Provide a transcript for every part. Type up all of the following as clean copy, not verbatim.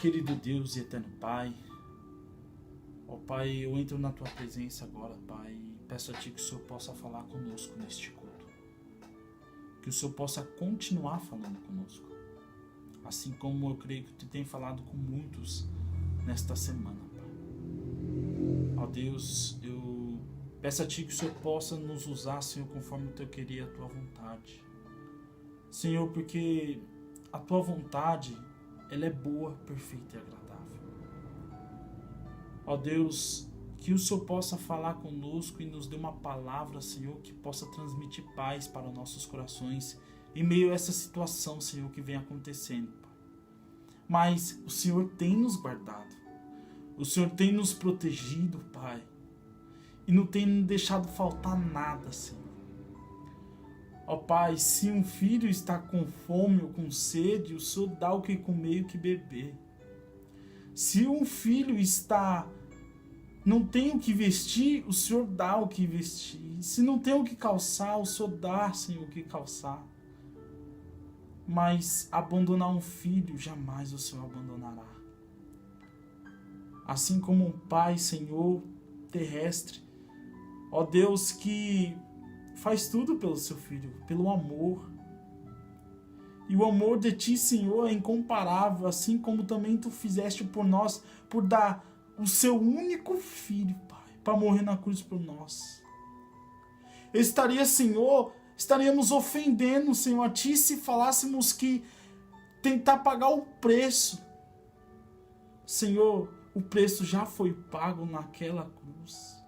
querido Deus e eterno Pai, ó Pai, eu entro na Tua presença agora, Pai, e peço a Ti que o Senhor possa falar conosco neste culto. Que o Senhor possa continuar falando conosco, assim como eu creio que Tu tem falado com muitos nesta semana, Pai. Ó Deus, eu peço a Ti que o Senhor possa nos usar, Senhor, conforme o Teu querer e a Tua vontade. Senhor, porque a Tua vontade, ela é boa, perfeita e agradável. Ó Deus, que o Senhor possa falar conosco e nos dê uma palavra, Senhor, que possa transmitir paz para os nossos corações em meio a essa situação, Senhor, que vem acontecendo, Pai. Mas o Senhor tem nos guardado, o Senhor tem nos protegido, Pai, e não tem deixado faltar nada, Senhor. Ó Pai, se um filho está com fome ou com sede, o Senhor dá o que comer e o que beber. Se um filho não tem o que vestir, o Senhor dá o que vestir. Se não tem o que calçar, o Senhor dá, Senhor, o que calçar. Mas abandonar um filho, jamais o Senhor abandonará. Assim como um pai, Senhor, terrestre, ó Deus, que faz tudo pelo seu filho, pelo amor. E o amor de Ti, Senhor, é incomparável, assim como também Tu fizeste por nós, por dar o Seu único filho, Pai, para morrer na cruz por nós. Estaríamos ofendendo, Senhor, a Ti se falássemos que tentar pagar o preço. Senhor, o preço já foi pago naquela cruz.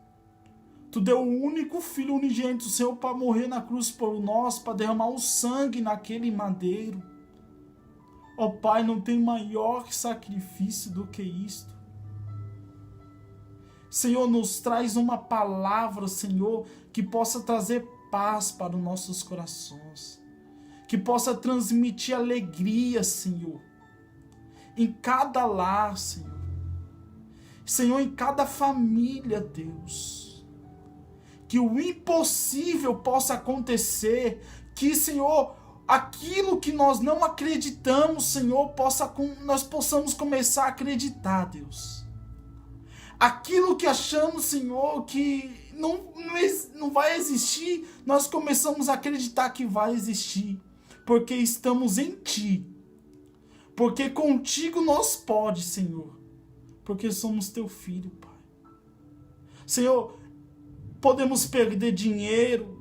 Tu deu o único Filho unigênito, Senhor, para morrer na cruz por nós, para derramar o sangue naquele madeiro. Ó Pai, não tem maior sacrifício do que isto. Senhor, nos traz uma palavra, Senhor, que possa trazer paz para os nossos corações. Que possa transmitir alegria, Senhor, em cada lar, Senhor. Senhor, em cada família, Deus. Que o impossível possa acontecer, que, Senhor, aquilo que nós não acreditamos, Senhor, nós possamos começar a acreditar, Deus. Aquilo que achamos, Senhor, que não vai existir, nós começamos a acreditar que vai existir, porque estamos em Ti, porque contigo nós pode, Senhor, porque somos Teu filho, Pai. Senhor, podemos perder dinheiro,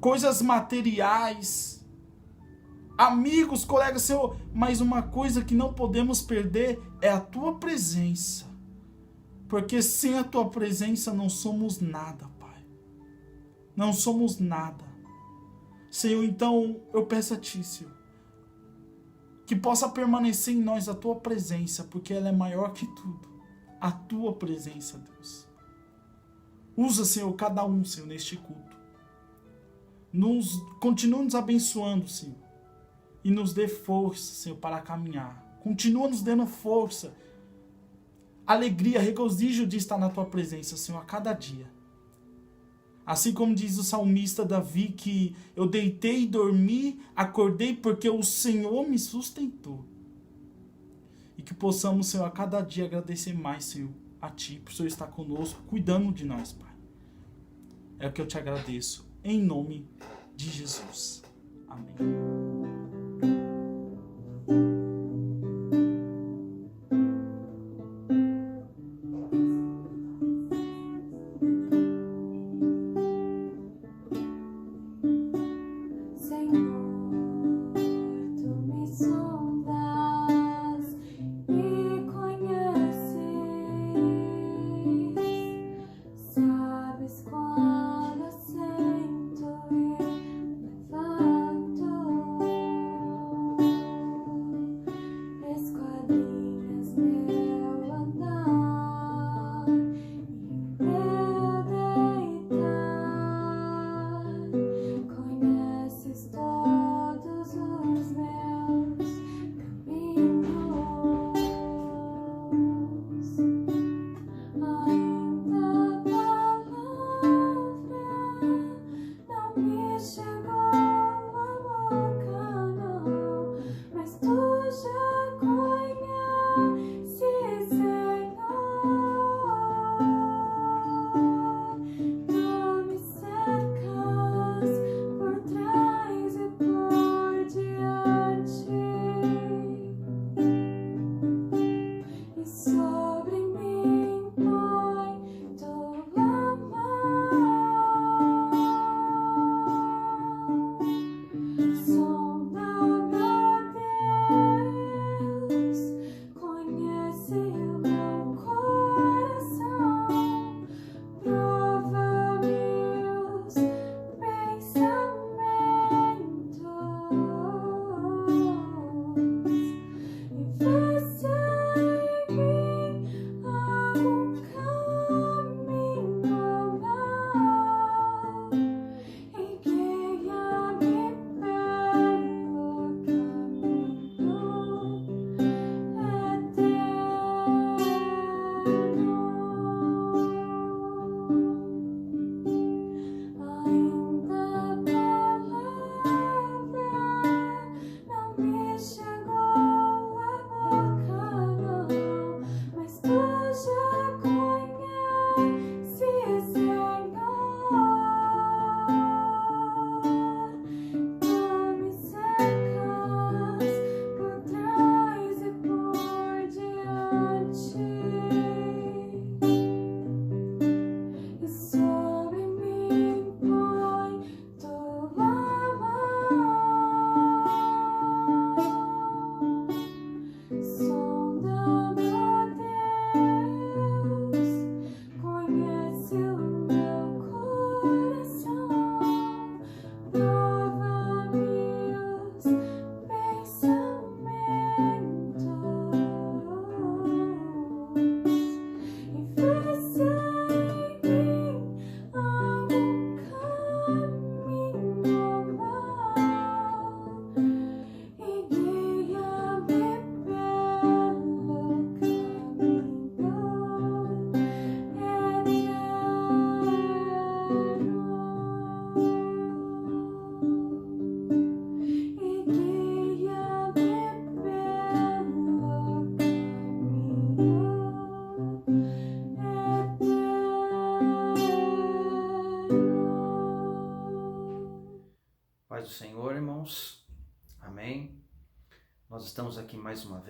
coisas materiais, amigos, colegas, Senhor, mas uma coisa que não podemos perder é a Tua presença. Porque sem a Tua presença não somos nada, Pai. Não somos nada. Senhor, então eu peço a Ti, Senhor, que possa permanecer em nós a Tua presença, porque ela é maior que tudo. A Tua presença, Deus. Usa, Senhor, cada um, Senhor, neste culto. Continua nos abençoando, Senhor. E nos dê força, Senhor, para caminhar. Continua nos dando força, alegria, regozijo de estar na Tua presença, Senhor, a cada dia. Assim como diz o salmista Davi, que eu deitei e dormi, acordei porque o Senhor me sustentou. E que possamos, Senhor, a cada dia agradecer mais, Senhor, a Ti, por o Senhor estar conosco, cuidando de nós, Pai. É o que eu Te agradeço, em nome de Jesus. Amém.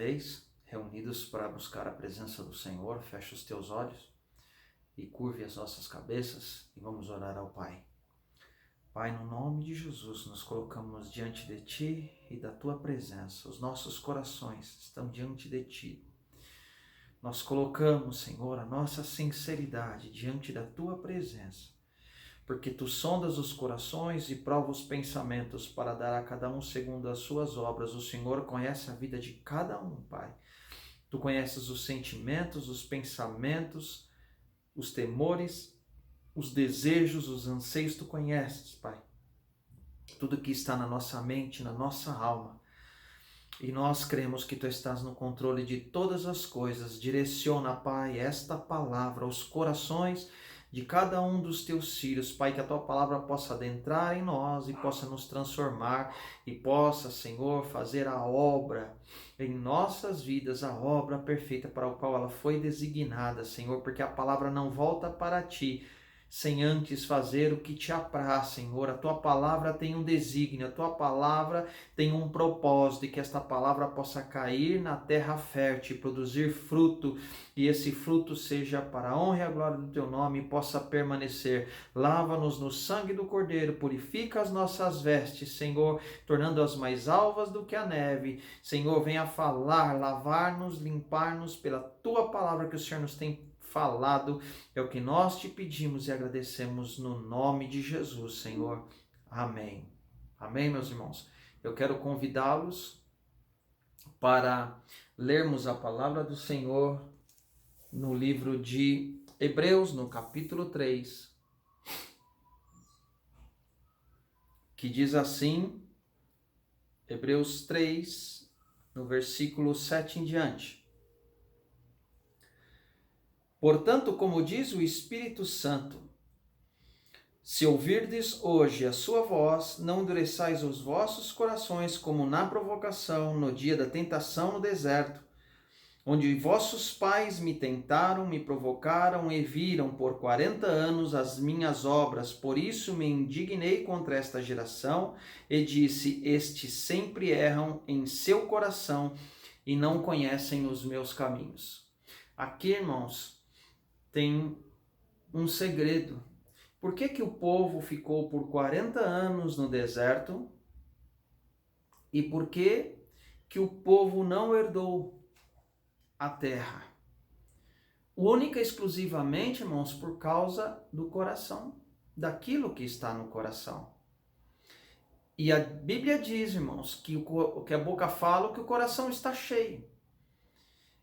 vez, reunidos para buscar a presença do Senhor. Feche os teus olhos e curve as nossas cabeças e vamos orar ao Pai. Pai, no nome de Jesus, nos colocamos diante de Ti e da Tua presença. Os nossos corações estão diante de Ti. Nós colocamos, Senhor, a nossa sinceridade diante da Tua presença, porque Tu sondas os corações e prova os pensamentos para dar a cada um segundo as suas obras. O Senhor conhece a vida de cada um, Pai. Tu conheces os sentimentos, os pensamentos, os temores, os desejos, os anseios. Tu conheces, Pai. Tudo que está na nossa mente, na nossa alma. E nós cremos que Tu estás no controle de todas as coisas. Direciona, Pai, esta palavra aos corações de cada um dos Teus filhos, Pai, que a Tua palavra possa adentrar em nós e possa nos transformar e possa, Senhor, fazer a obra em nossas vidas, a obra perfeita para a qual ela foi designada, Senhor, porque a palavra não volta para Ti sem antes fazer o que Te apraz, Senhor. A Tua palavra tem um desígnio, a Tua palavra tem um propósito, e que esta palavra possa cair na terra fértil e produzir fruto, e esse fruto seja para a honra e a glória do Teu nome e possa permanecer. Lava-nos no sangue do Cordeiro, purifica as nossas vestes, Senhor, tornando-as mais alvas do que a neve. Senhor, venha falar, lavar-nos, limpar-nos pela Tua palavra que o Senhor nos tem falado. É o que nós Te pedimos e agradecemos no nome de Jesus, Senhor. Amém. Amém, meus irmãos. Eu quero convidá-los para lermos a palavra do Senhor no livro de Hebreus, no capítulo 3, que diz assim, Hebreus 3, no versículo 7 em diante. Portanto, como diz o Espírito Santo, se ouvirdes hoje a sua voz, não endureçais os vossos corações como na provocação, no dia da tentação no deserto, onde vossos pais me tentaram, me provocaram e viram por 40 anos as minhas obras. Por isso me indignei contra esta geração e disse, estes sempre erram em seu coração e não conhecem os meus caminhos. Aqui, irmãos, tem um segredo. Por que o povo ficou por 40 anos no deserto? E por que o povo não herdou a terra? Única e exclusivamente, irmãos, por causa do coração, daquilo que está no coração. E a Bíblia diz, irmãos, que a boca fala, que o coração está cheio.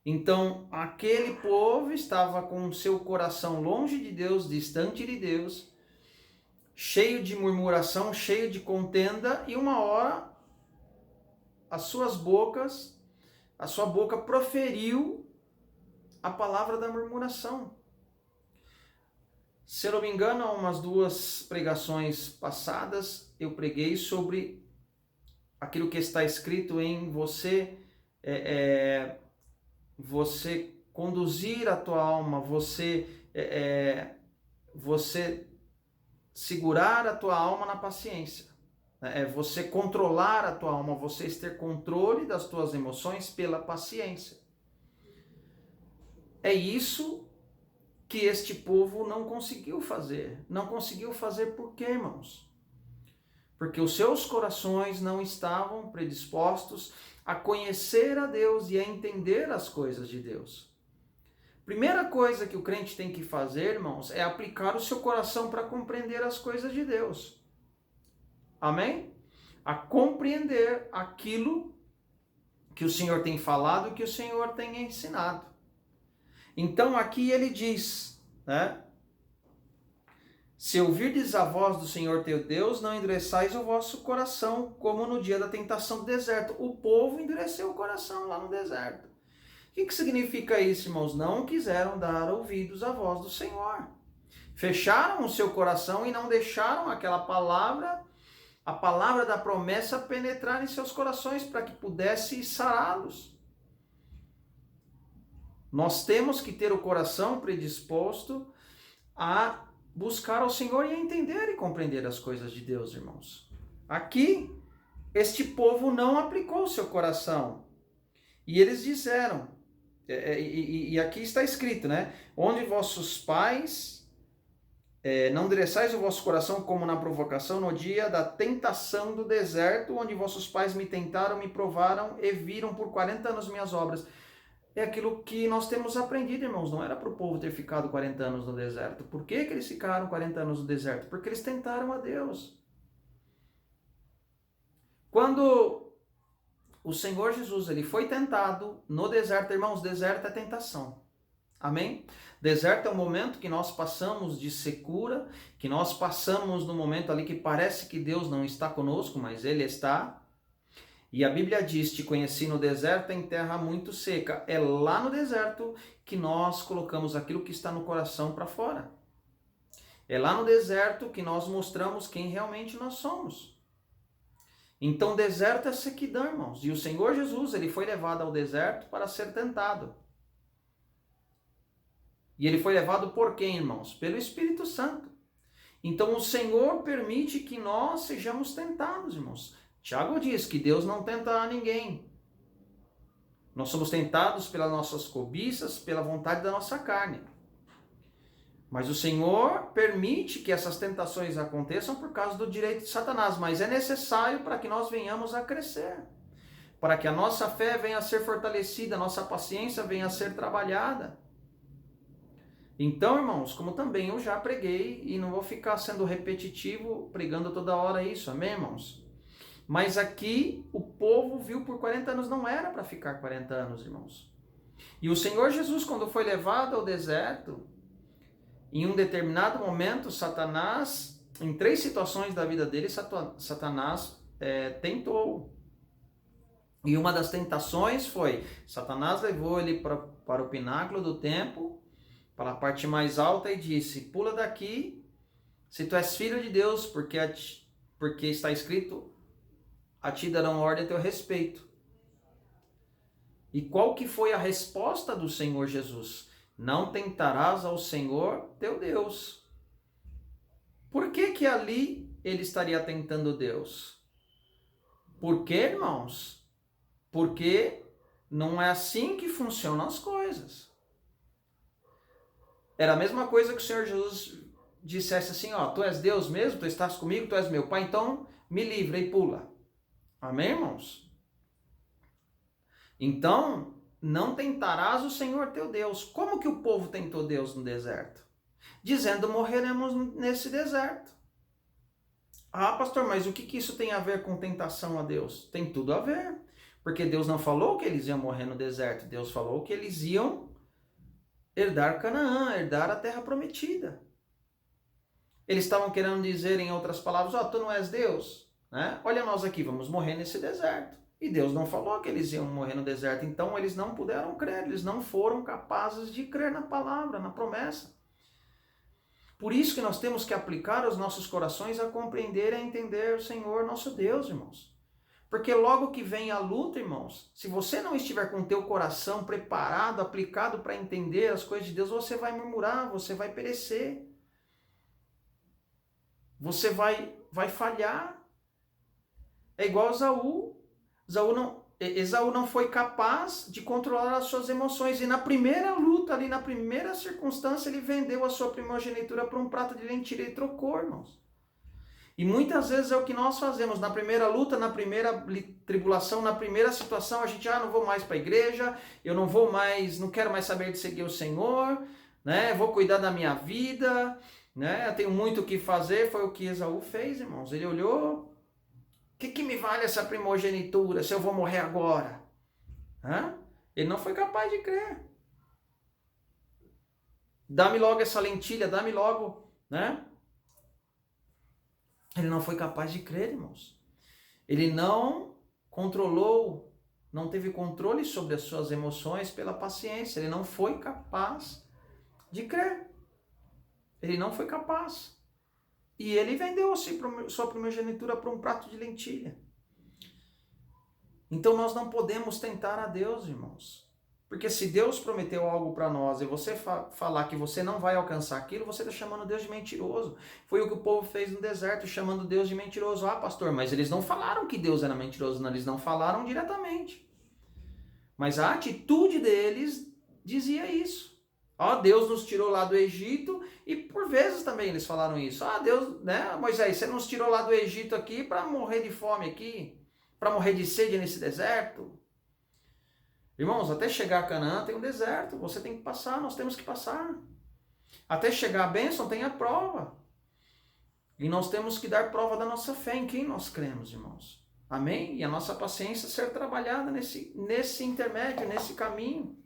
Então, aquele povo estava com o seu coração longe de Deus, distante de Deus, cheio de murmuração, cheio de contenda, e uma hora a sua boca proferiu a palavra da murmuração. Se eu não me engano, há umas 2 pregações passadas, eu preguei sobre aquilo que está escrito em você conduzir a tua alma, você segurar a tua alma na paciência. Você controlar a tua alma, você ter controle das tuas emoções pela paciência. É isso que este povo não conseguiu fazer. Não conseguiu fazer por quê, irmãos? Porque os seus corações não estavam predispostos a conhecer a Deus e a entender as coisas de Deus. Primeira coisa que o crente tem que fazer, irmãos, é aplicar o seu coração para compreender as coisas de Deus. Amém? A compreender aquilo que o Senhor tem falado e que o Senhor tem ensinado. Então aqui ele diz, né? Se ouvirdes a voz do Senhor teu Deus, não endureçais o vosso coração, como no dia da tentação do deserto. O povo endureceu o coração lá no deserto. O que significa isso, irmãos? Não quiseram dar ouvidos à voz do Senhor. Fecharam o seu coração e não deixaram aquela palavra, a palavra da promessa, penetrar em seus corações para que pudesse sará-los. Nós temos que ter o coração predisposto a buscar ao Senhor e a entender e compreender as coisas de Deus, irmãos. Aqui, este povo não aplicou o seu coração. E eles disseram, e aqui está escrito, né? Onde vossos pais não endereçais o vosso coração como na provocação no dia da tentação do deserto, onde vossos pais me tentaram, me provaram e viram por 40 anos minhas obras. É aquilo que nós temos aprendido, irmãos. Não era para o povo ter ficado 40 anos no deserto. Por que eles ficaram 40 anos no deserto? Porque eles tentaram a Deus. Quando o Senhor Jesus ele foi tentado no deserto, irmãos, deserto é tentação. Amém? Deserto é um momento que nós passamos de secura, que nós passamos no momento ali que parece que Deus não está conosco, mas Ele está. E a Bíblia diz, te conheci no deserto, em terra muito seca. É lá no deserto que nós colocamos aquilo que está no coração para fora. É lá no deserto que nós mostramos quem realmente nós somos. Então, deserto é sequidão, irmãos. E o Senhor Jesus, ele foi levado ao deserto para ser tentado. E ele foi levado por quem, irmãos? Pelo Espírito Santo. Então, o Senhor permite que nós sejamos tentados, irmãos. Tiago diz que Deus não tenta a ninguém. Nós somos tentados pelas nossas cobiças, pela vontade da nossa carne. Mas o Senhor permite que essas tentações aconteçam por causa do direito de Satanás. Mas é necessário para que nós venhamos a crescer. Para que a nossa fé venha a ser fortalecida, a nossa paciência venha a ser trabalhada. Então, irmãos, como também eu já preguei, e não vou ficar sendo repetitivo, pregando toda hora isso, amém, irmãos? Mas aqui o povo viu por 40 anos, não era para ficar 40 anos, irmãos. E o Senhor Jesus, quando foi levado ao deserto, em um determinado momento, Satanás, em 3 situações da vida dele, Satanás tentou. E uma das tentações foi, Satanás levou ele para o pináculo do templo, para a parte mais alta, e disse, pula daqui, se tu és filho de Deus, porque está escrito, a ti darão ordem a teu respeito. E qual que foi a resposta do Senhor Jesus? Não tentarás ao Senhor teu Deus. Por que ali ele estaria tentando Deus? Por quê, irmãos? Porque não é assim que funcionam as coisas. Era a mesma coisa que o Senhor Jesus dissesse assim, ó, tu és Deus mesmo, tu estás comigo, tu és meu Pai, então me livra e pula. Amém, irmãos? Então, não tentarás o Senhor teu Deus. Como que o povo tentou Deus no deserto? Dizendo, morreremos nesse deserto. Ah, pastor, mas o que isso tem a ver com tentação a Deus? Tem tudo a ver. Porque Deus não falou que eles iam morrer no deserto. Deus falou que eles iam herdar Canaã, herdar a terra prometida. Eles estavam querendo dizer, em outras palavras, ó, tu não és Deus, né? Olha nós aqui, vamos morrer nesse deserto. E Deus não falou que eles iam morrer no deserto, então eles não puderam crer, eles não foram capazes de crer na palavra, na promessa. Por isso que nós temos que aplicar os nossos corações a compreender e a entender o Senhor nosso Deus, irmãos. Porque logo que vem a luta, irmãos, se você não estiver com o teu coração preparado, aplicado para entender as coisas de Deus, você vai murmurar, você vai perecer. Você vai falhar. É igual Esaú. Esaú não foi capaz de controlar as suas emoções. E na primeira luta, ali na primeira circunstância, ele vendeu a sua primogenitura por um prato de lentilha e trocou, irmãos. E muitas vezes é o que nós fazemos. Na primeira luta, na primeira tribulação, na primeira situação, a gente, não vou mais para a igreja, eu não quero mais saber de seguir o Senhor, né? Vou cuidar da minha vida, né? Eu tenho muito o que fazer. Foi o que Esaú fez, irmãos. Ele olhou, o que me vale essa primogenitura se eu vou morrer agora? Ele não foi capaz de crer. Dá-me logo essa lentilha, dá-me logo, né? Ele não foi capaz de crer, irmãos. Ele não controlou, não teve controle sobre as suas emoções pela paciência. Ele não foi capaz de crer. Ele não foi capaz. E ele vendeu sua primogenitura por um prato de lentilha. Então nós não podemos tentar a Deus, irmãos. Porque se Deus prometeu algo para nós e você falar que você não vai alcançar aquilo, você está chamando Deus de mentiroso. Foi o que o povo fez no deserto, chamando Deus de mentiroso. Ah, pastor, mas eles não falaram que Deus era mentiroso, não, eles não falaram diretamente. Mas a atitude deles dizia isso. Ó, Deus nos tirou lá do Egito, e por vezes também eles falaram isso. Ah, Deus, né, Moisés, você nos tirou lá do Egito aqui para morrer de fome aqui, para morrer de sede nesse deserto. Irmãos, até chegar a Canaã tem um deserto, você tem que passar, nós temos que passar. Até chegar a bênção tem a prova. E nós temos que dar prova da nossa fé, em quem nós cremos, irmãos. Amém? E a nossa paciência ser trabalhada nesse intermédio, nesse caminho.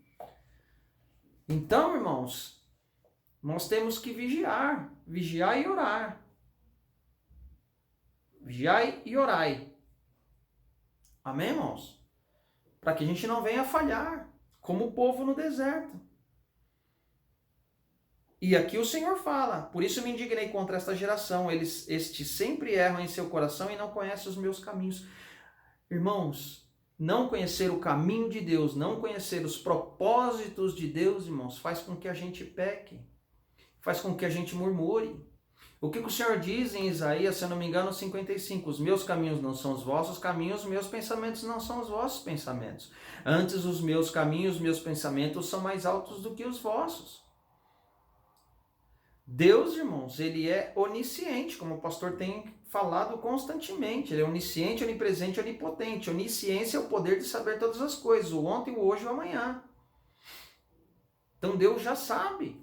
Então, irmãos, nós temos que vigiar e orar. Vigiai e orai. Amém, irmãos? Para que a gente não venha falhar, como o povo no deserto. E aqui o Senhor fala, por isso me indignei contra esta geração, estes sempre erram em seu coração e não conhecem os meus caminhos. Irmãos, não conhecer o caminho de Deus, não conhecer os propósitos de Deus, irmãos, faz com que a gente peque, faz com que a gente murmure. O que o Senhor diz em Isaías, se eu não me engano, 55, os meus caminhos não são os vossos caminhos, os meus pensamentos não são os vossos pensamentos. Antes os meus caminhos, os meus pensamentos são mais altos do que os vossos. Deus, irmãos, ele é onisciente, como o pastor tem falado constantemente. Ele é onisciente, onipresente, onipotente. Onisciência é o poder de saber todas as coisas, o ontem, o hoje e o amanhã. Então Deus já sabe.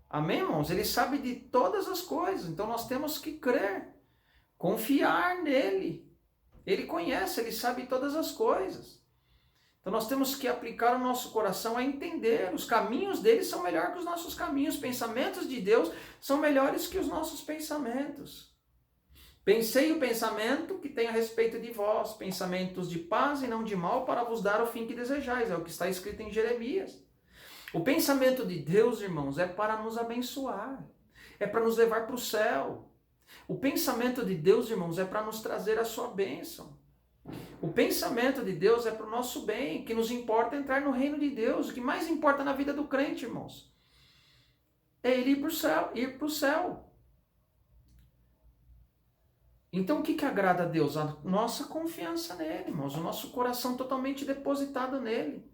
Amém, irmãos? Ele sabe de todas as coisas. Então nós temos que crer, confiar nele. Ele conhece, ele sabe todas as coisas. Então nós temos que aplicar o nosso coração a entender. Os caminhos dele são melhores que os nossos caminhos. Os pensamentos de Deus são melhores que os nossos pensamentos. Pensei o pensamento que tem a respeito de vós, pensamentos de paz e não de mal, para vos dar o fim que desejais. É o que está escrito em Jeremias. O pensamento de Deus, irmãos, é para nos abençoar. É para nos levar para o céu. O pensamento de Deus, irmãos, é para nos trazer a sua bênção. O pensamento de Deus é para o nosso bem, que nos importa entrar no reino de Deus. O que mais importa na vida do crente, irmãos, é ele ir para o céu. Então o que agrada a Deus? A nossa confiança nele, irmãos, o nosso coração totalmente depositado nele.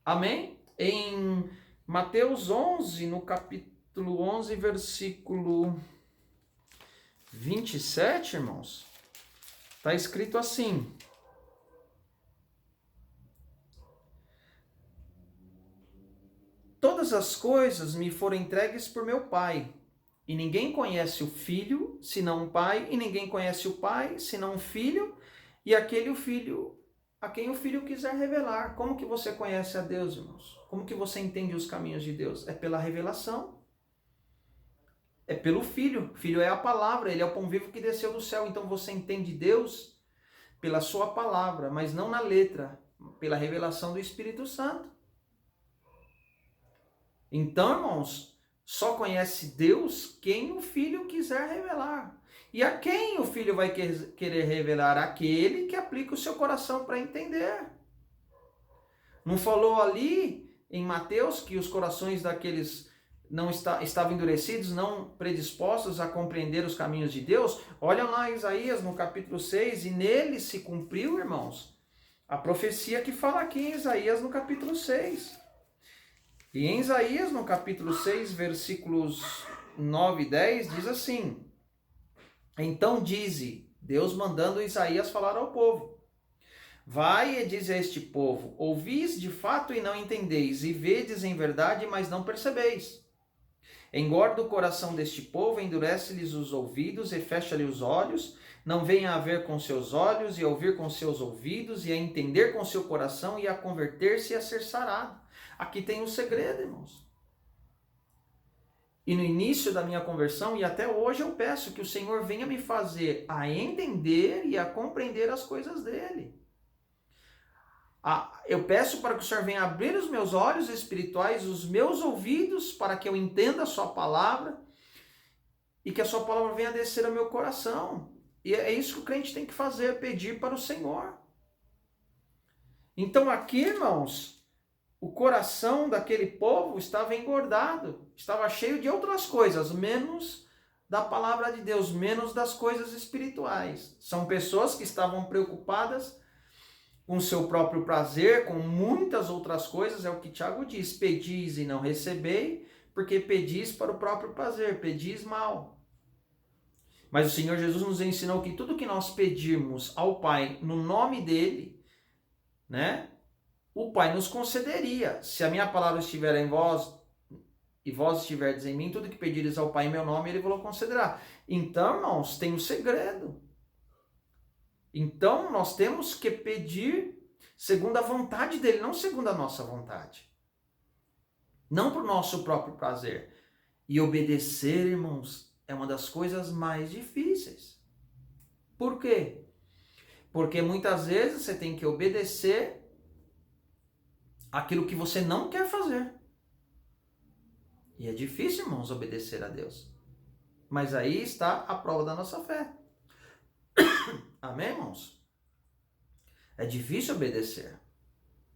Amém? Em Mateus 11, no capítulo 11, versículo 27, irmãos, está escrito assim: todas as coisas me foram entregues por meu Pai, e ninguém conhece o Filho, senão o Pai, e ninguém conhece o Pai, senão o Filho, e aquele o Filho a quem o Filho quiser revelar. Como que você conhece a Deus, irmãos? Como que você entende os caminhos de Deus? É pela revelação. É pelo Filho. O Filho é a palavra, ele é o pão vivo que desceu do céu. Então você entende Deus pela sua palavra, mas não na letra, pela revelação do Espírito Santo. Então, irmãos, só conhece Deus quem o Filho quiser revelar. E a quem o Filho vai querer revelar? Aquele que aplica o seu coração para entender. Não falou ali em Mateus que os corações daqueles não estavam endurecidos, não predispostos a compreender os caminhos de Deus? Olha lá Isaías no capítulo 6, e nele se cumpriu, irmãos, a profecia que fala aqui em Isaías no capítulo 6. E em Isaías no capítulo 6, versículos 9 e 10, diz assim: então dize, Deus mandando Isaías falar ao povo: vai e dize a este povo, ouvis de fato e não entendeis, e vedes em verdade, mas não percebeis. Engorda o coração deste povo, endurece-lhes os ouvidos e fecha-lhe os olhos, não venha a ver com seus olhos, e a ouvir com seus ouvidos, e a entender com seu coração, e a converter-se e a ser sarado. Aqui tem um segredo, irmãos. E no início da minha conversão, e até hoje, eu peço que o Senhor venha me fazer a entender e a compreender as coisas dele. Eu peço para que o Senhor venha abrir os meus olhos espirituais, os meus ouvidos, para que eu entenda a sua palavra, e que a sua palavra venha descer ao meu coração. E é isso que o crente tem que fazer, pedir para o Senhor. Então aqui, irmãos, o coração daquele povo estava engordado, estava cheio de outras coisas, menos da palavra de Deus, menos das coisas espirituais. São pessoas que estavam preocupadas com seu próprio prazer, com muitas outras coisas, é o que Tiago diz: pedis e não recebei, porque pedis para o próprio prazer, pedis mal. Mas o Senhor Jesus nos ensinou que tudo que nós pedirmos ao Pai no nome dele, né, o Pai nos concederia. Se a minha palavra estiver em vós e vós estiverdes em mim, tudo que pedires ao Pai em meu nome, ele vos concederá. Então, irmãos, tem um segredo. Então, nós temos que pedir segundo a vontade dele, não segundo a nossa vontade. Não para o nosso próprio prazer. E obedecer, irmãos, é uma das coisas mais difíceis. Por quê? Porque muitas vezes você tem que obedecer aquilo que você não quer fazer. E é difícil, irmãos, obedecer a Deus. Mas aí está a prova da nossa fé. Amém, irmãos? É difícil obedecer.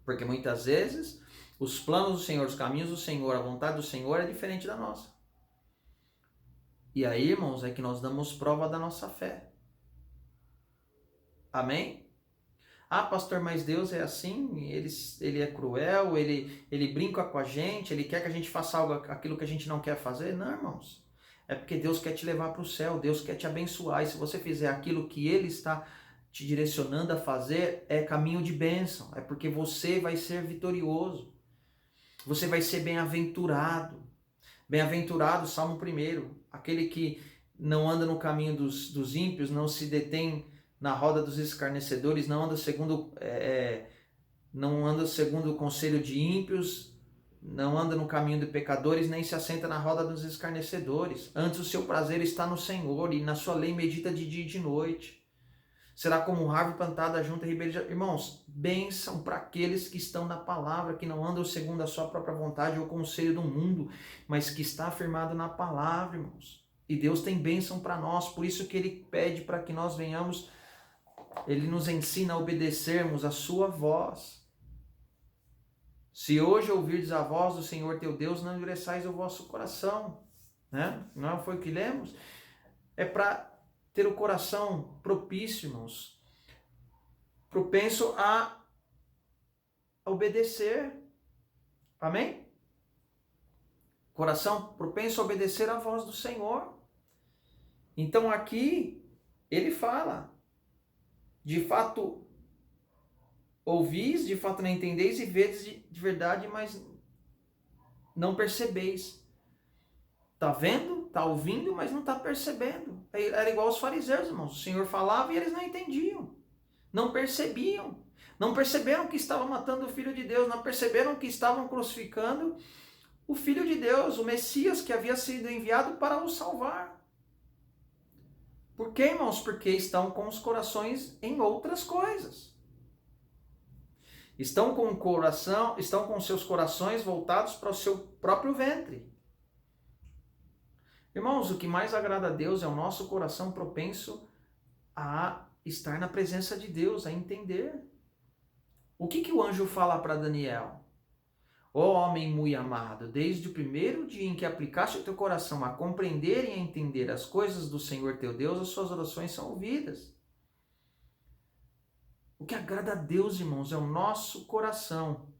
Porque muitas vezes os planos do Senhor, os caminhos do Senhor, a vontade do Senhor é diferente da nossa. E aí, irmãos, é que nós damos prova da nossa fé. Amém? Ah, pastor, mas Deus é assim, ele é cruel, ele brinca com a gente, ele quer que a gente faça aquilo que a gente não quer fazer. Não, irmãos. É porque Deus quer te levar para o céu, Deus quer te abençoar. E se você fizer aquilo que ele está te direcionando a fazer, é caminho de bênção. É porque você vai ser vitorioso. Você vai ser bem-aventurado. Bem-aventurado, Salmo 1. Aquele que não anda no caminho dos ímpios, não se detém na roda dos escarnecedores, não anda segundo o conselho de ímpios, não anda no caminho de pecadores, nem se assenta na roda dos escarnecedores. Antes o seu prazer está no Senhor, e na sua lei medita de dia e de noite. Será como árvore plantada junto a ribeiro de... Irmãos, bênção para aqueles que estão na palavra, que não andam segundo a sua própria vontade ou o conselho do mundo, mas que está afirmado na palavra, irmãos. E Deus tem bênção para nós, por isso que ele pede para que nós venhamos. Ele nos ensina a obedecermos a sua voz. Se hoje ouvirdes a voz do Senhor teu Deus, não endureçais o vosso coração. Né? Não foi o que lemos? É para ter o coração propício, irmãos, propenso a obedecer. Amém? Coração propenso a obedecer a voz do Senhor. Então aqui ele fala: de fato ouvis, de fato não entendeis, e vedes de verdade, mas não percebeis. Está vendo? Está ouvindo, mas não está percebendo. Era igual aos fariseus, irmãos. O Senhor falava e eles não entendiam. Não percebiam. Não perceberam que estavam matando o Filho de Deus. Não perceberam que estavam crucificando o Filho de Deus, o Messias que havia sido enviado para os salvar. Por quê, irmãos? Porque estão com os corações em outras coisas. Estão com seus corações voltados para o seu próprio ventre. Irmãos, o que mais agrada a Deus é o nosso coração propenso a estar na presença de Deus, a entender. O que o anjo fala para Daniel? Ó homem muito amado, desde o primeiro dia em que aplicaste o teu coração a compreender e a entender as coisas do Senhor teu Deus, as suas orações são ouvidas. O que agrada a Deus, irmãos, é o nosso coração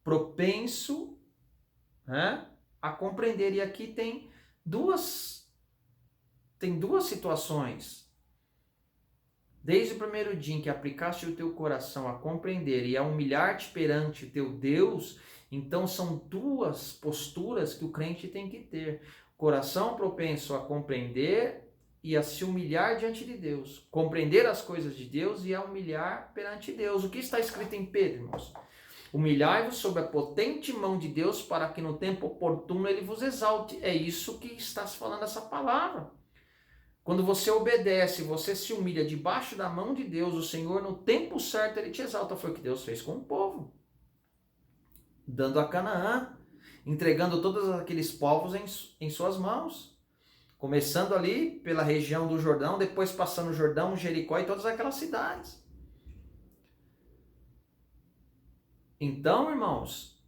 propenso, né, a compreender. E aqui tem duas situações. Desde o primeiro dia em que aplicaste o teu coração a compreender e a humilhar-te perante o teu Deus, então são duas posturas que o crente tem que ter. Coração propenso a compreender e a se humilhar diante de Deus. Compreender as coisas de Deus e a humilhar perante Deus. O que está escrito em Pedro, irmãos? Humilhai-vos sob a potente mão de Deus, para que no tempo oportuno ele vos exalte. É isso que está se falando essa palavra. Quando você obedece, você se humilha debaixo da mão de Deus, o Senhor, no tempo certo, ele te exalta. Foi o que Deus fez com o povo. Dando a Canaã, entregando todos aqueles povos em suas mãos. Começando ali pela região do Jordão, depois passando o Jordão, Jericó e todas aquelas cidades. Então, irmãos,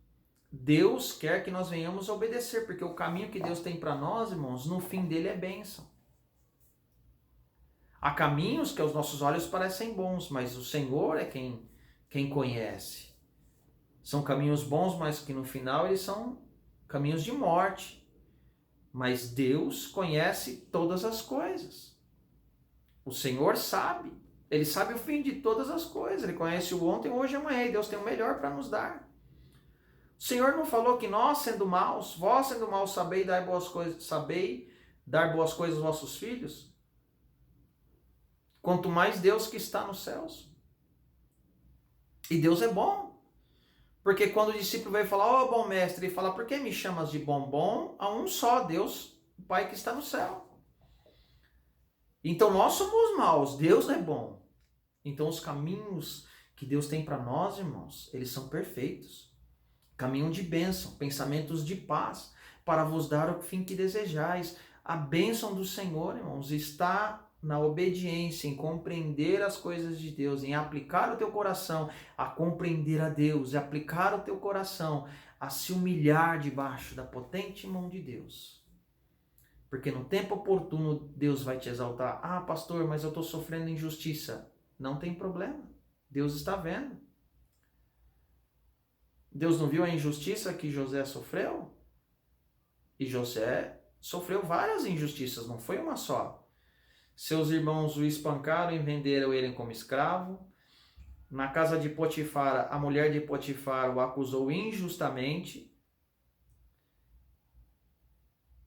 Deus quer que nós venhamos a obedecer, porque o caminho que Deus tem para nós, irmãos, no fim dele é bênção. Há caminhos que aos nossos olhos parecem bons, mas o Senhor é quem conhece. São caminhos bons, mas que no final eles são caminhos de morte. Mas Deus conhece todas as coisas. O Senhor sabe. Ele sabe o fim de todas as coisas. Ele conhece o ontem, hoje e amanhã. E Deus tem o melhor para nos dar. O Senhor não falou que nós, sendo maus, vós sendo maus, sabei dar boas coisas aos vossos filhos? Quanto mais Deus que está nos céus. E Deus é bom. Porque quando o discípulo veio falar, ó bom mestre, ele fala, por que me chamas de bom? Há um só Deus, o Pai que está no céu. Então nós somos maus, Deus é bom. Então os caminhos que Deus tem para nós, irmãos, eles são perfeitos. Caminho de bênção, pensamentos de paz, para vos dar o fim que desejais. A bênção do Senhor, irmãos, está na obediência, em compreender as coisas de Deus, em aplicar o teu coração a compreender a Deus, e aplicar o teu coração a se humilhar debaixo da potente mão de Deus. Porque no tempo oportuno Deus vai te exaltar. Ah, pastor, mas eu estou sofrendo injustiça. Não tem problema. Deus está vendo. Deus não viu a injustiça que José sofreu? E José sofreu várias injustiças, não foi uma só. Seus irmãos o espancaram e venderam ele como escravo. Na casa de Potifar, a mulher de Potifar o acusou injustamente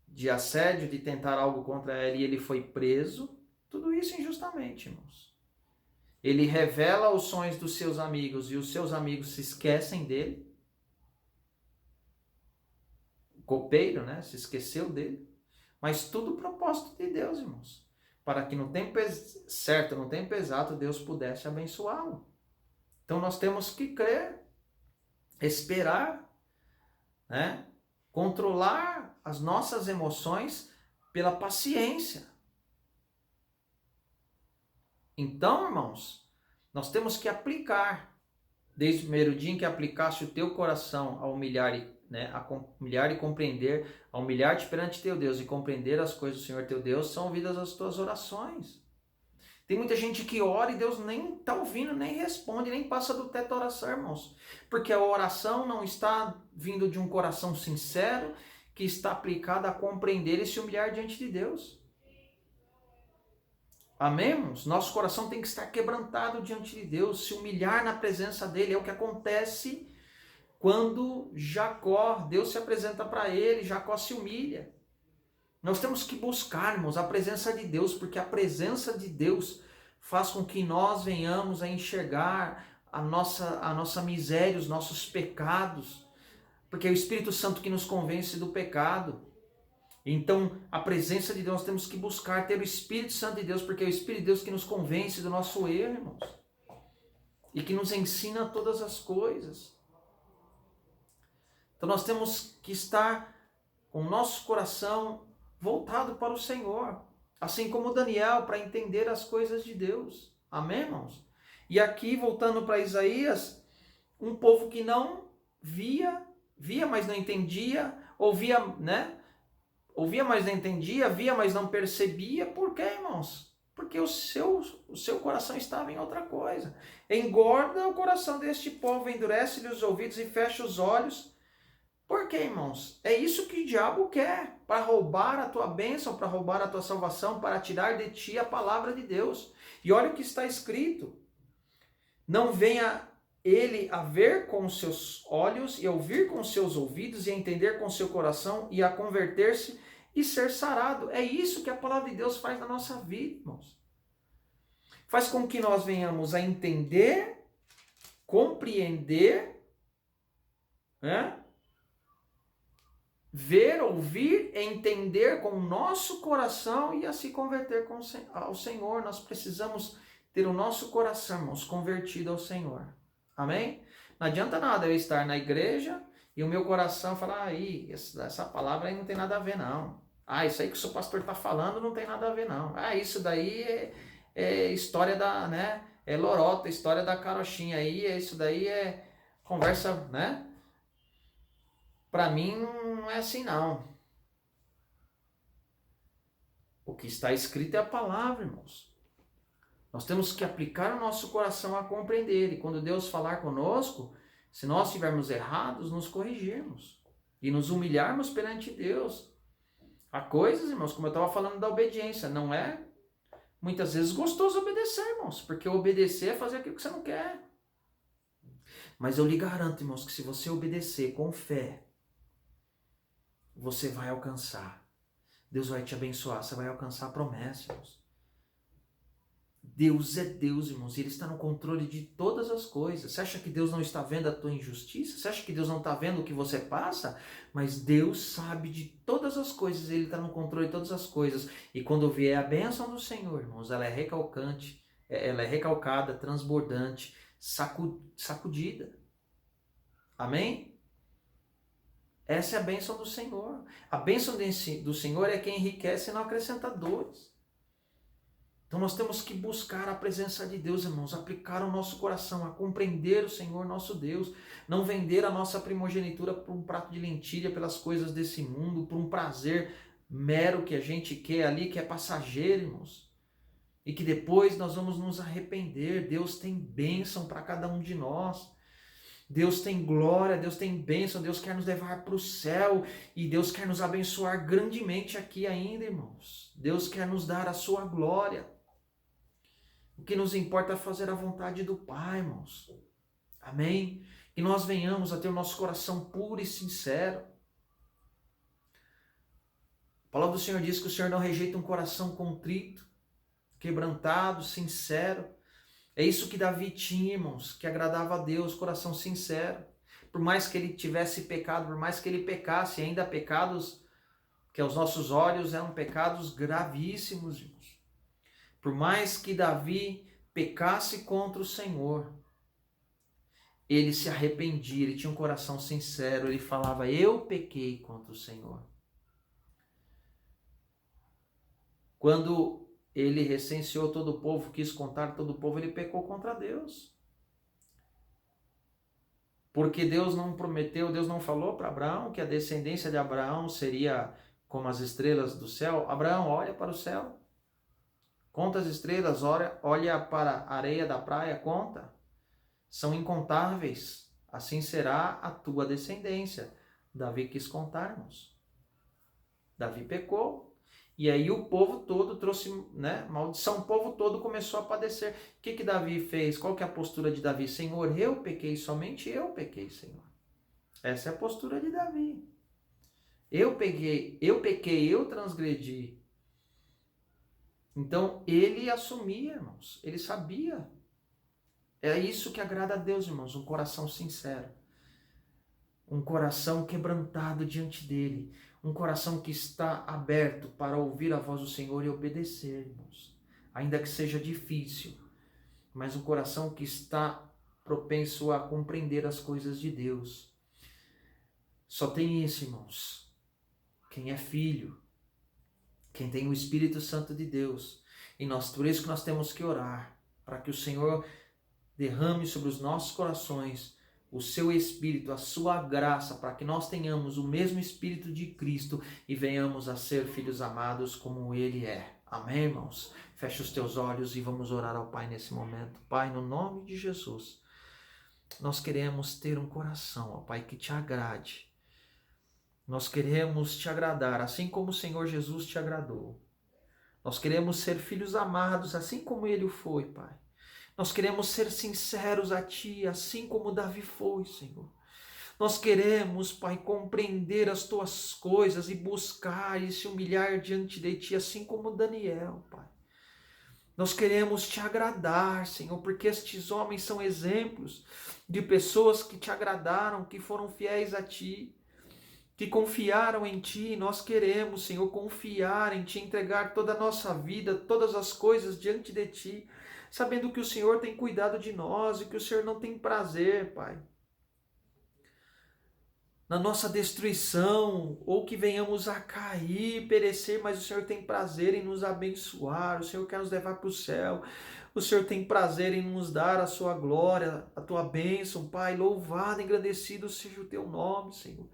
de assédio, de tentar algo contra ele, e ele foi preso. Tudo isso injustamente, irmãos. Ele revela os sonhos dos seus amigos e os seus amigos se esquecem dele. O copeiro, né, se esqueceu dele. Mas tudo propósito de Deus, irmãos. Para que no tempo certo, no tempo exato, Deus pudesse abençoá-lo. Então nós temos que crer, esperar, né? Controlar as nossas emoções pela paciência. Então, irmãos, nós temos que aplicar, desde o primeiro dia em que aplicaste o teu coração a humilhar e compreender, a humilhar-te perante teu Deus e compreender as coisas do Senhor teu Deus, são ouvidas as tuas orações. Tem muita gente que ora e Deus nem está ouvindo, nem responde, nem passa do teto a oração, irmãos. Porque a oração não está vindo de um coração sincero, que está aplicado a compreender e se humilhar diante de Deus. Amém, irmãos? Nosso coração tem que estar quebrantado diante de Deus, se humilhar na presença dele. É o que acontece quando Jacó, Deus se apresenta para ele, Jacó se humilha. Nós temos que buscar, irmãos, a presença de Deus, porque a presença de Deus faz com que nós venhamos a enxergar a nossa miséria, os nossos pecados, porque é o Espírito Santo que nos convence do pecado. Então, a presença de Deus nós temos que buscar ter o Espírito Santo de Deus, porque é o Espírito de Deus que nos convence do nosso erro, irmãos, e que nos ensina todas as coisas. Então, nós temos que estar com o nosso coração voltado para o Senhor, assim como Daniel, para entender as coisas de Deus. Amém, irmãos? E aqui, voltando para Isaías, um povo que não via, mas não entendia, ouvia, mas não entendia, via, mas não percebia. Por quê, irmãos? Porque o seu coração estava em outra coisa. Engorda o coração deste povo, endurece-lhe os ouvidos e fecha os olhos. Por quê, irmãos? É isso que o diabo quer, para roubar a tua bênção, para roubar a tua salvação, para tirar de ti a palavra de Deus. E olha o que está escrito. Não venha ele a ver com os seus olhos e a ouvir com os seus ouvidos e a entender com o seu coração e a converter-se e ser sarado. É isso que a palavra de Deus faz na nossa vida, irmãos. Faz com que nós venhamos a entender, compreender, ver, ouvir, entender com o nosso coração e a se converter ao Senhor. Nós precisamos ter o nosso coração, irmãos, convertido ao Senhor. Amém? Não adianta nada eu estar na igreja e o meu coração falar, essa palavra aí não tem nada a ver, não. Isso aí que o seu pastor está falando não tem nada a ver, não. Isso daí é história da, é lorota, história da carochinha aí, isso daí é conversa, para mim não é assim não. O que está escrito é a palavra, irmãos. Nós temos que aplicar o nosso coração a compreender. E quando Deus falar conosco, se nós estivermos errados, nos corrigirmos. E nos humilharmos perante Deus. Há coisas, irmãos, como eu estava falando da obediência, não é muitas vezes gostoso obedecer, irmãos. Porque obedecer é fazer aquilo que você não quer. Mas eu lhe garanto, irmãos, que se você obedecer com fé, você vai alcançar. Deus vai te abençoar, você vai alcançar a promessa, irmãos. Deus é Deus, irmãos, e Ele está no controle de todas as coisas. Você acha que Deus não está vendo a tua injustiça? Você acha que Deus não está vendo o que você passa? Mas Deus sabe de todas as coisas, Ele está no controle de todas as coisas. E quando vier a bênção do Senhor, irmãos, ela é recalcante, ela é recalcada, transbordante, sacudida. Amém? Essa é a bênção do Senhor. A bênção do Senhor é quem enriquece e não acrescenta dores. Então nós temos que buscar a presença de Deus, irmãos, aplicar o nosso coração a compreender o Senhor nosso Deus, não vender a nossa primogenitura por um prato de lentilha, pelas coisas desse mundo, por um prazer mero que a gente quer ali, que é passageiro, irmãos. E que depois nós vamos nos arrepender. Deus tem bênção para cada um de nós. Deus tem glória, Deus tem bênção, Deus quer nos levar para o céu e Deus quer nos abençoar grandemente aqui ainda, irmãos. Deus quer nos dar a sua glória. O que nos importa é fazer a vontade do Pai, irmãos. Amém? Que nós venhamos a ter o nosso coração puro e sincero. A palavra do Senhor diz que o Senhor não rejeita um coração contrito, quebrantado, sincero. É isso que Davi tinha, irmãos, que agradava a Deus, coração sincero. Por mais que ele tivesse pecado, por mais que ele pecasse, ainda pecados que aos nossos olhos eram pecados gravíssimos, irmãos. Por mais que Davi pecasse contra o Senhor, ele se arrependia, ele tinha um coração sincero, ele falava, eu pequei contra o Senhor. Quando ele recenseou todo o povo, quis contar todo o povo, ele pecou contra Deus. Porque Deus não prometeu, Deus não falou para Abraão que a descendência de Abraão seria como as estrelas do céu. Abraão, olha para o céu, conta as estrelas, olha para a areia da praia, conta. São incontáveis, assim será a tua descendência. Davi quis contar, irmãos. Davi pecou. E aí o povo todo trouxe, maldição, o povo todo começou a padecer. O que Davi fez? Qual que é a postura de Davi? Senhor, eu pequei, somente eu pequei, Senhor. Essa é a postura de Davi. Eu pequei, eu transgredi. Então ele assumia, irmãos, ele sabia. É isso que agrada a Deus, irmãos, um coração sincero. Um coração quebrantado diante dele. Um coração que está aberto para ouvir a voz do Senhor e obedecer, irmãos. Ainda que seja difícil, mas um coração que está propenso a compreender as coisas de Deus. Só tem isso, irmãos. Quem é filho, quem tem o Espírito Santo de Deus. E por isso que nós temos que orar, para que o Senhor derrame sobre os nossos corações o seu Espírito, a sua graça, para que nós tenhamos o mesmo Espírito de Cristo e venhamos a ser filhos amados como Ele é. Amém, irmãos? Feche os teus olhos e vamos orar ao Pai nesse momento. Pai, no nome de Jesus, nós queremos ter um coração, ó Pai, que te agrade. Nós queremos te agradar, assim como o Senhor Jesus te agradou. Nós queremos ser filhos amados, assim como Ele o foi, Pai. Nós queremos ser sinceros a Ti, assim como Davi foi, Senhor. Nós queremos, Pai, compreender as Tuas coisas e buscar e se humilhar diante de Ti, assim como Daniel, Pai. Nós queremos Te agradar, Senhor, porque estes homens são exemplos de pessoas que Te agradaram, que foram fiéis a Ti, que confiaram em Ti. Nós queremos, Senhor, confiar em Ti, entregar toda a nossa vida, todas as coisas diante de Ti, sabendo que o Senhor tem cuidado de nós e que o Senhor não tem prazer, Pai, na nossa destruição, ou que venhamos a cair, perecer, mas o Senhor tem prazer em nos abençoar, o Senhor quer nos levar para o céu, o Senhor tem prazer em nos dar a sua glória, a Tua bênção, Pai. Louvado, engrandecido seja o Teu nome, Senhor.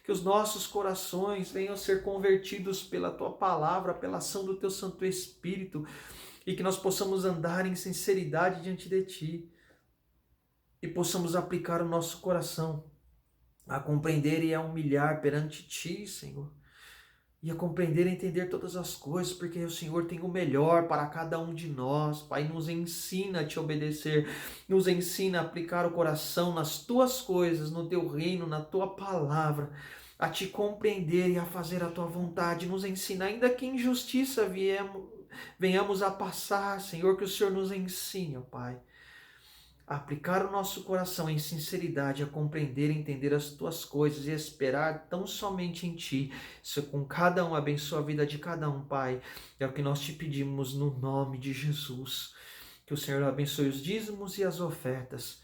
que os nossos corações venham a ser convertidos pela Tua palavra, pela ação do Teu Santo Espírito, e que nós possamos andar em sinceridade diante de Ti, e possamos aplicar o nosso coração a compreender e a humilhar perante Ti, Senhor, e a compreender e entender todas as coisas, porque o Senhor tem o melhor para cada um de nós. Pai, nos ensina a Te obedecer, nos ensina a aplicar o coração nas Tuas coisas, no Teu reino, na Tua palavra, a Te compreender e a fazer a Tua vontade. Nos ensina, ainda que injustiça venhamos a passar, Senhor, que o Senhor nos ensine, ó Pai, a aplicar o nosso coração em sinceridade, a compreender e entender as Tuas coisas e esperar tão somente em Ti. Isso com cada um, abençoa a vida de cada um, Pai. É o que nós Te pedimos no nome de Jesus. Que o Senhor abençoe os dízimos e as ofertas.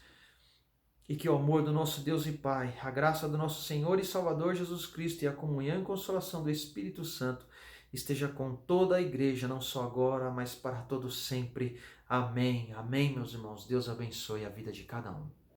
E que o amor do nosso Deus e Pai, a graça do nosso Senhor e Salvador Jesus Cristo e a comunhão e consolação do Espírito Santo esteja com toda a igreja, não só agora, mas para todo sempre. Amém. Amém, meus irmãos. Deus abençoe a vida de cada um.